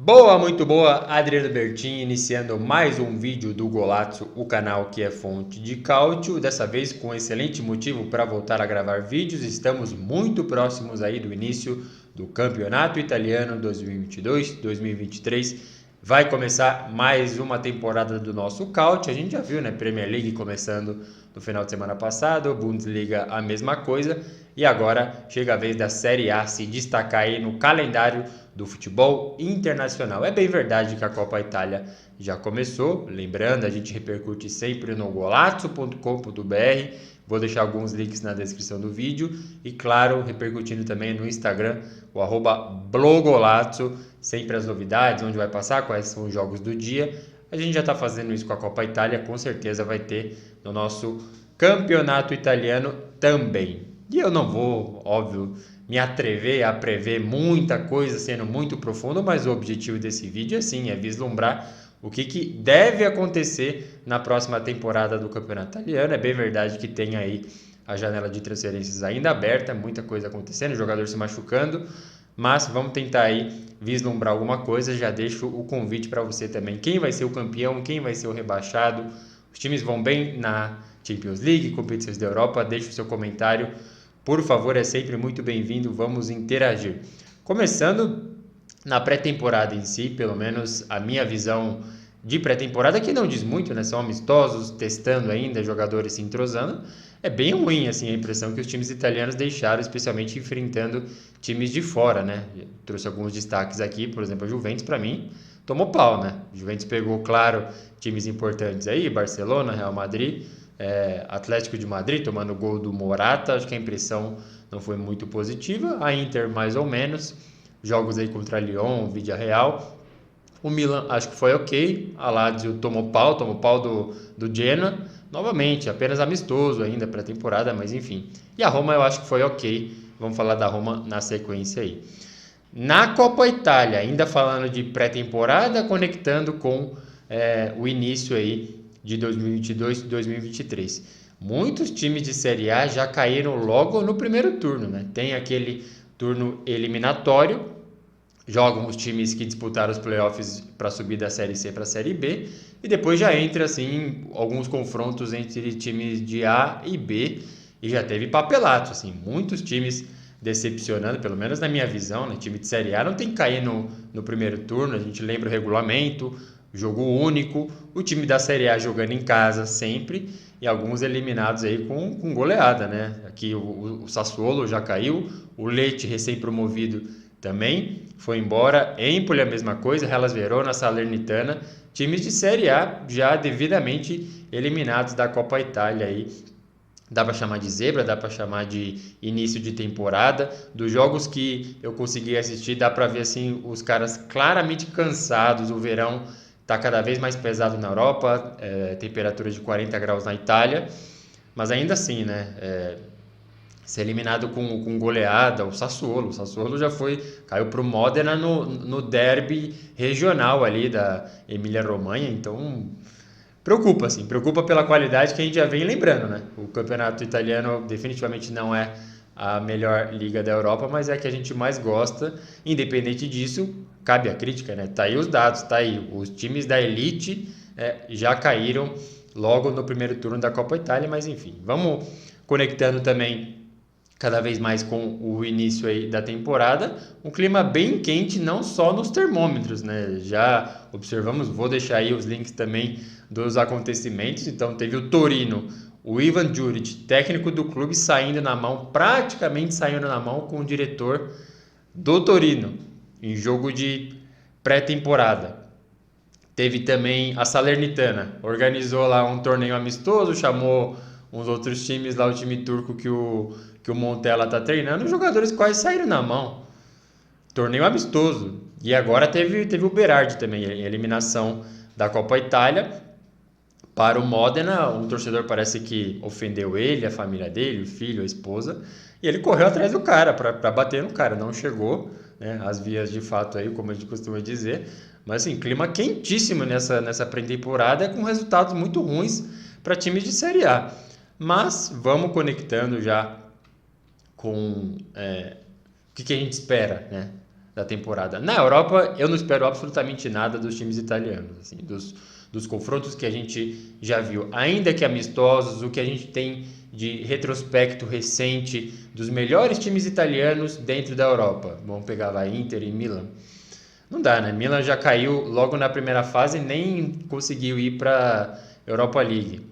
Boa, muito boa, Adriano Bertin, iniciando mais um vídeo do Golazzo, o canal que é fonte de cálcio, dessa vez com excelente motivo para voltar a gravar vídeos. Estamos muito próximos aí do início do Campeonato Italiano 2022-2023. Vai começar mais uma temporada do nosso cálcio. A gente já viu, né, Premier League começando no final de semana passado, Bundesliga a mesma coisa, e agora chega a vez da Série A se destacar aí no calendário do futebol internacional. É bem verdade que a Copa Itália já começou, lembrando, a gente repercute sempre no golazzo.com.br, vou deixar alguns links na descrição do vídeo e, claro, repercutindo também no Instagram, o @blogolazzo, sempre as novidades, onde vai passar, quais são os jogos do dia. A gente já está fazendo isso com a Copa Itália, com certeza vai ter no nosso campeonato italiano também. E eu não vou, óbvio, me atrever a prever muita coisa sendo muito profundo, mas o objetivo desse vídeo é sim, é vislumbrar o que deve acontecer na próxima temporada do campeonato italiano. É bem verdade que tem aí a janela de transferências ainda aberta, muita coisa acontecendo, jogador se machucando, mas vamos tentar aí vislumbrar alguma coisa. Já deixo o convite para você também. Quem vai ser o campeão, quem vai ser o rebaixado? Os times vão bem na Champions League, competições da Europa? Deixe o seu comentário, por favor, é sempre muito bem-vindo. Vamos interagir. Começando na pré-temporada em si, pelo menos a minha visão de pré-temporada, que não diz muito, né? São amistosos, testando ainda, jogadores se entrosando. É bem ruim, assim, a impressão que os times italianos deixaram, especialmente enfrentando times de fora, né? Eu trouxe alguns destaques aqui, por exemplo, a Juventus, para mim, tomou pau, né? A Juventus pegou, claro, times importantes aí, Barcelona, Real Madrid, Atlético de Madrid, tomando o gol do Morata. Acho que a impressão não foi muito positiva. A Inter, mais ou menos. Jogos aí contra a Lyon, Villarreal. O Milan, acho que foi ok. A Lazio tomou pau do Genoa. Novamente, apenas amistoso ainda para a temporada, mas enfim. E a Roma eu acho que foi ok. Vamos falar da Roma na sequência aí. Na Copa Itália, ainda falando de pré-temporada, conectando com o início aí de 2022 e 2023. Muitos times de Série A já caíram logo no primeiro turno, né? Tem aquele turno eliminatório, jogam os times que disputaram os playoffs para subir da Série C para a Série B, e depois já entra assim alguns confrontos entre times de A e B, e já teve papelato, assim, muitos times decepcionando, pelo menos na minha visão, né? Time de Série A não tem que cair no primeiro turno. A gente lembra o regulamento, jogo único, o time da Série A jogando em casa sempre, e alguns eliminados aí com goleada, né? Aqui o Sassuolo já caiu, o Lecce recém-promovido também foi embora, Empoli a mesma coisa, Hellas Verona, Salernitana, times de Série A já devidamente eliminados da Copa Itália aí. Dá para chamar de zebra, dá para chamar de início de temporada. Dos jogos que eu consegui assistir, dá para ver assim os caras claramente cansados. O verão está cada vez mais pesado na Europa, temperatura de 40 graus na Itália, mas ainda assim, né? Ser eliminado com goleada, o Sassuolo já caiu para o Modena no derby regional ali da Emília-Romanha, então preocupa, assim, preocupa pela qualidade que a gente já vem lembrando, né? O campeonato italiano definitivamente não é a melhor liga da Europa, mas é a que a gente mais gosta. Independente disso, cabe a crítica, né? Tá aí os dados, tá aí. Os times da elite já caíram logo no primeiro turno da Copa Itália, mas enfim, vamos conectando também cada vez mais com o início aí da temporada, um clima bem quente, não só nos termômetros, né? Já observamos, vou deixar aí os links também dos acontecimentos. Então teve o Torino, o Ivan Juric, técnico do clube, praticamente saindo na mão com o diretor do Torino, em jogo de pré-temporada. Teve também a Salernitana, organizou lá um torneio amistoso, chamou uns outros times lá, o time turco que o Montella tá treinando, os jogadores quase saíram na mão. Torneio amistoso. E agora teve o Berardi também, a eliminação da Copa Itália para o Modena. Um torcedor parece que ofendeu ele, a família dele, o filho, a esposa, e ele correu atrás do cara para bater no cara. Não chegou, né, às vias de fato aí, como a gente costuma dizer. Mas assim, clima quentíssimo nessa pré-temporada, com resultados muito ruins para times de Série A. Mas vamos conectando já com o que a gente espera, né, da temporada. Na Europa, eu não espero absolutamente nada dos times italianos, assim, dos confrontos que a gente já viu, ainda que amistosos, o que a gente tem de retrospecto recente dos melhores times italianos dentro da Europa. Vamos pegar lá Inter e Milan. Não dá, né? Milan já caiu logo na primeira fase e nem conseguiu ir para Europa League.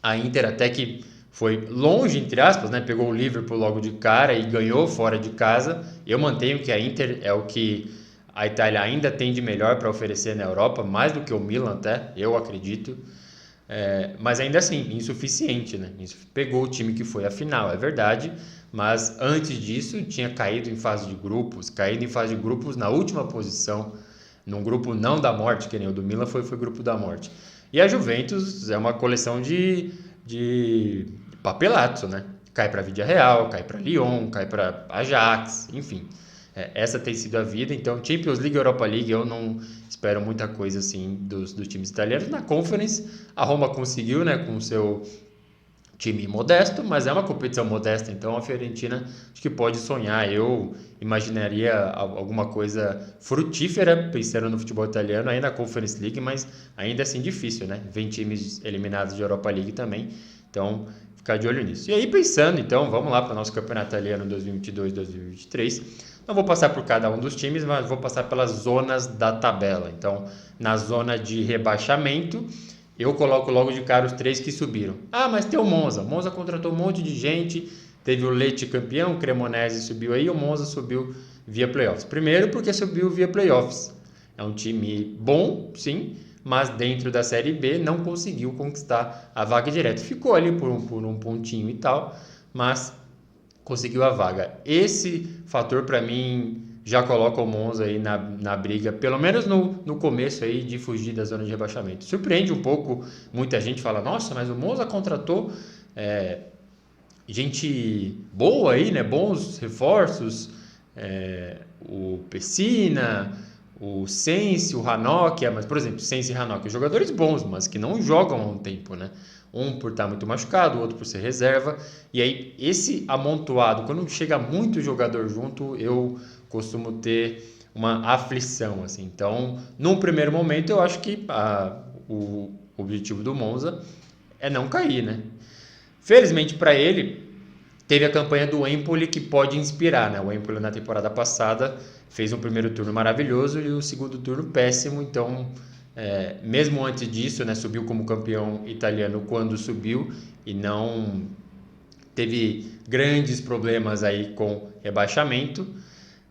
A Inter até que foi longe, entre aspas, né? Pegou o Liverpool logo de cara e ganhou fora de casa. Eu mantenho que a Inter é o que a Itália ainda tem de melhor para oferecer na Europa, mais do que o Milan até, eu acredito. Mas ainda assim, insuficiente, né? Pegou o time que foi à final, é verdade, mas antes disso tinha caído em fase de grupos na última posição, num grupo não da morte, que nem o do Milan foi grupo da morte. E a Juventus é uma coleção de papelato, né? Cai para Villarreal, cai para Lyon, cai para Ajax, enfim. Essa tem sido a vida, então Champions League e Europa League eu não espero muita coisa assim dos times italianos. Na Conference, a Roma conseguiu, né, com o seu time modesto, mas é uma competição modesta, então a Fiorentina acho que pode sonhar. Eu imaginaria alguma coisa frutífera pensando no futebol italiano aí na Conference League, mas ainda assim difícil, né? Vem times eliminados de Europa League também, então ficar de olho nisso. E aí pensando, então, vamos lá para o nosso campeonato italiano 2022-2023. Não vou passar por cada um dos times, mas vou passar pelas zonas da tabela. Então, na zona de rebaixamento, eu coloco logo de cara os 3 que subiram. Ah, mas tem o Monza. O Monza contratou um monte de gente. Teve o Lecce campeão, o Cremonese subiu aí, o Monza subiu via playoffs. Primeiro porque subiu via playoffs. É um time bom, sim, mas dentro da Série B não conseguiu conquistar a vaga direto. Ficou ali por um pontinho e tal, mas conseguiu a vaga. Esse fator para mim já coloca o Monza aí na briga, pelo menos no começo aí de fugir da zona de rebaixamento. Surpreende um pouco, muita gente fala, nossa, mas o Monza contratou gente boa aí, né? Bons reforços, o Pessina, o Sensi, o Ranocchia, mas por exemplo, Sensi e Ranocchia, jogadores bons, mas que não jogam há um tempo, né? Um por estar muito machucado, o outro por ser reserva. E aí, esse amontoado, quando chega muito jogador junto, eu costumo ter uma aflição, assim. Então, num primeiro momento, eu acho que o objetivo do Monza é não cair, né? Felizmente para ele, teve a campanha do Empoli que pode inspirar, né? O Empoli na temporada passada fez um primeiro turno maravilhoso e o segundo turno péssimo, então mesmo antes disso, né, subiu como campeão italiano quando subiu e não teve grandes problemas aí com rebaixamento,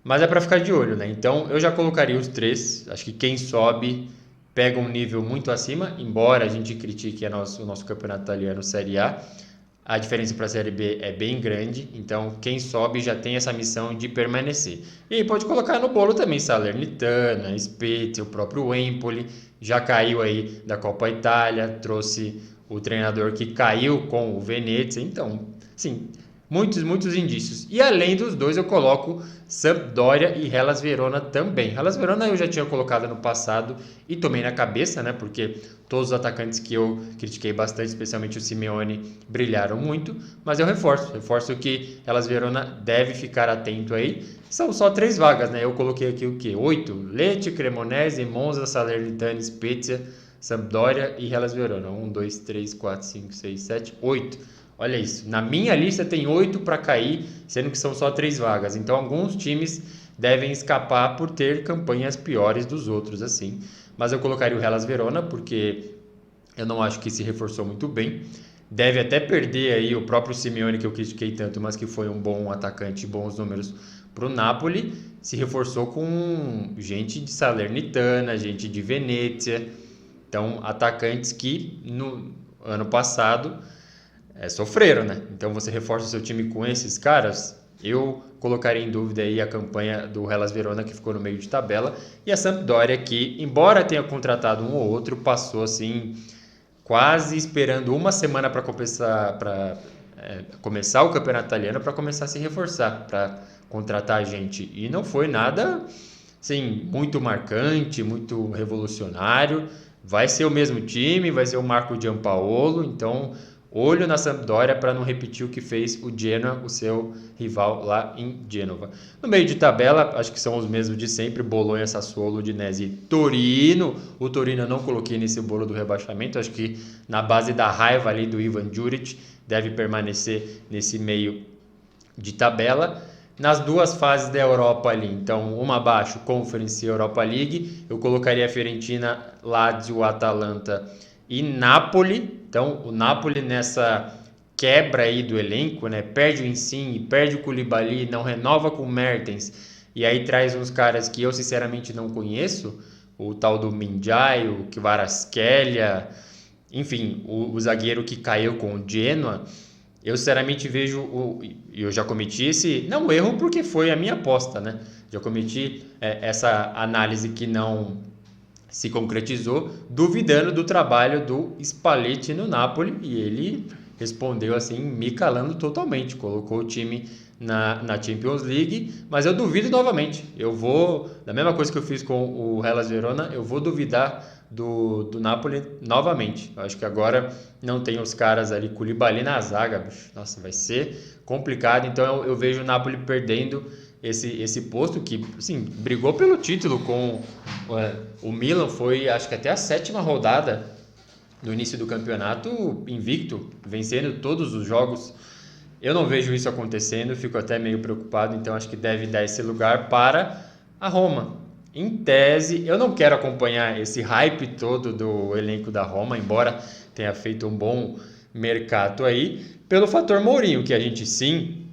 mas é para ficar de olho, né? Então eu já colocaria os 3, acho que quem sobe pega um nível muito acima, embora a gente critique o nosso campeonato italiano Série A diferença para a Série B é bem grande, então quem sobe já tem essa missão de permanecer. E aí pode colocar no bolo também Salernitana, Spezia, o próprio Empoli, já caiu aí da Copa Itália, trouxe o treinador que caiu com o Venezia, então, sim, muitos indícios. E além dos dois eu coloco Sampdoria e Hellas Verona também. Hellas Verona eu já tinha colocado no passado e tomei na cabeça, né? Porque todos os atacantes que eu critiquei bastante, especialmente o Simeone, brilharam muito. Mas eu reforço que Hellas Verona deve ficar atento aí. São só 3 vagas, né? Eu coloquei aqui o quê? 8. Lecce, Cremonese, Monza, Salernitana, Spezia, Sampdoria e Hellas Verona. 1, 2, 3, 4, 5, 6, 7, 8. Olha isso, na minha lista tem 8 para cair, sendo que são só 3 vagas. Então alguns times devem escapar por ter campanhas piores dos outros, assim. Mas eu colocaria o Hellas Verona porque eu não acho que se reforçou muito bem. Deve até perder aí o próprio Simeone, que eu critiquei tanto, mas que foi um bom atacante, bons números para o Napoli. Se reforçou com gente de Salernitana, gente de Venezia. Então atacantes que no ano passado sofreram, né? Então você reforça o seu time com esses caras. Eu colocaria em dúvida aí a campanha do Hellas Verona, que ficou no meio de tabela, e a Sampdoria, que embora tenha contratado um ou outro, passou assim quase esperando uma semana para começar o campeonato italiano, para começar a se reforçar, para contratar gente, e não foi nada assim muito marcante, muito revolucionário. Vai ser o mesmo time, vai ser o Marco Giampaolo, então olho na Sampdoria para não repetir o que fez o Genoa, o seu rival lá em Gênova. No meio de tabela, acho que são os mesmos de sempre, Bolonha, Sassuolo, Udinese e Torino. O Torino eu não coloquei nesse bolo do rebaixamento, acho que na base da raiva ali do Ivan Juric, deve permanecer nesse meio de tabela. Nas duas fases da Europa ali, então uma abaixo, Conference e Europa League, eu colocaria a Fiorentina, Lazio, Atalanta e Napoli. Então o Napoli nessa quebra aí do elenco, né? Perde o Insigne, perde o Koulibaly, não renova com o Mertens, e aí traz uns caras que eu sinceramente não conheço, o tal do Minjai, o Kvaratskhelia, enfim, o zagueiro que caiu com o Genoa. Eu sinceramente vejo, eu já cometi esse, não erro porque foi a minha aposta, né? Já cometi essa análise que não se concretizou, duvidando do trabalho do Spalletti no Napoli, e ele respondeu assim, me calando totalmente, colocou o time na Champions League, mas eu duvido novamente, eu vou, da mesma coisa que eu fiz com o Hellas Verona, eu vou duvidar do Napoli novamente. Eu acho que agora não tem os caras ali, Koulibaly na zaga, bicho. Nossa, vai ser complicado, então eu vejo o Napoli perdendo esse posto que, assim, brigou pelo título com o Milan, foi acho que até a 7ª rodada no início do campeonato invicto, vencendo todos os jogos. Eu não vejo isso acontecendo, fico até meio preocupado, então acho que deve dar esse lugar para a Roma. Em tese, eu não quero acompanhar esse hype todo do elenco da Roma, embora tenha feito um bom mercado aí, pelo fator Mourinho, que a gente sim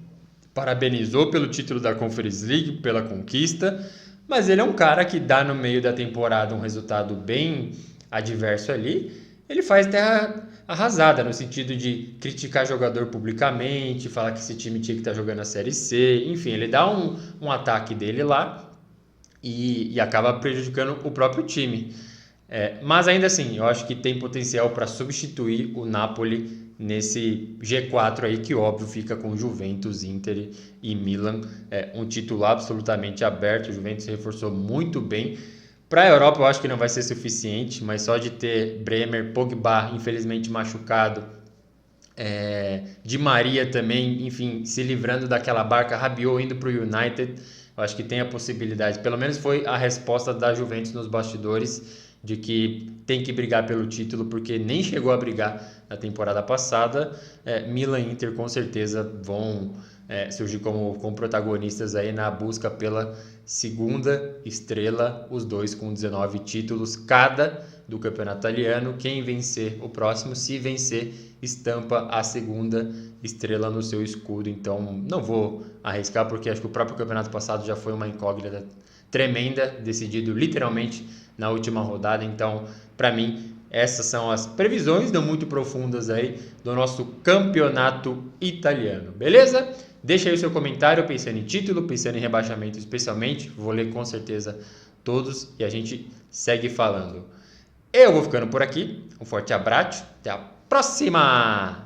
parabenizou pelo título da Conference League, pela conquista, mas ele é um cara que dá no meio da temporada um resultado bem adverso ali, ele faz terra arrasada, no sentido de criticar jogador publicamente, falar que esse time tinha que estar jogando a Série C, enfim, ele dá um ataque dele lá e acaba prejudicando o próprio time. Mas ainda assim, eu acho que tem potencial para substituir o Napoli nesse G4 aí, que óbvio fica com Juventus, Inter e Milan, um título absolutamente aberto. O Juventus reforçou muito bem. Para a Europa eu acho que não vai ser suficiente, mas só de ter Bremer, Pogba infelizmente machucado, Di Maria também, enfim, se livrando daquela barca, Rabiot indo para o United, eu acho que tem a possibilidade, pelo menos foi a resposta da Juventus nos bastidores, de que tem que brigar pelo título, porque nem chegou a brigar na temporada passada. Milan e Inter com certeza vão surgir como protagonistas aí na busca pela segunda estrela, os dois com 19 títulos cada do campeonato italiano. Quem vencer o próximo, se vencer, estampa a segunda estrela no seu escudo. Então não vou arriscar, porque acho que o próprio campeonato passado já foi uma incógnita tremenda, decidido literalmente na última rodada. Então, para mim, essas são as previsões, não muito profundas aí, do nosso campeonato italiano, beleza? Deixa aí o seu comentário, pensando em título, pensando em rebaixamento especialmente, vou ler com certeza todos e a gente segue falando. Eu vou ficando por aqui, um forte abraço, até a próxima!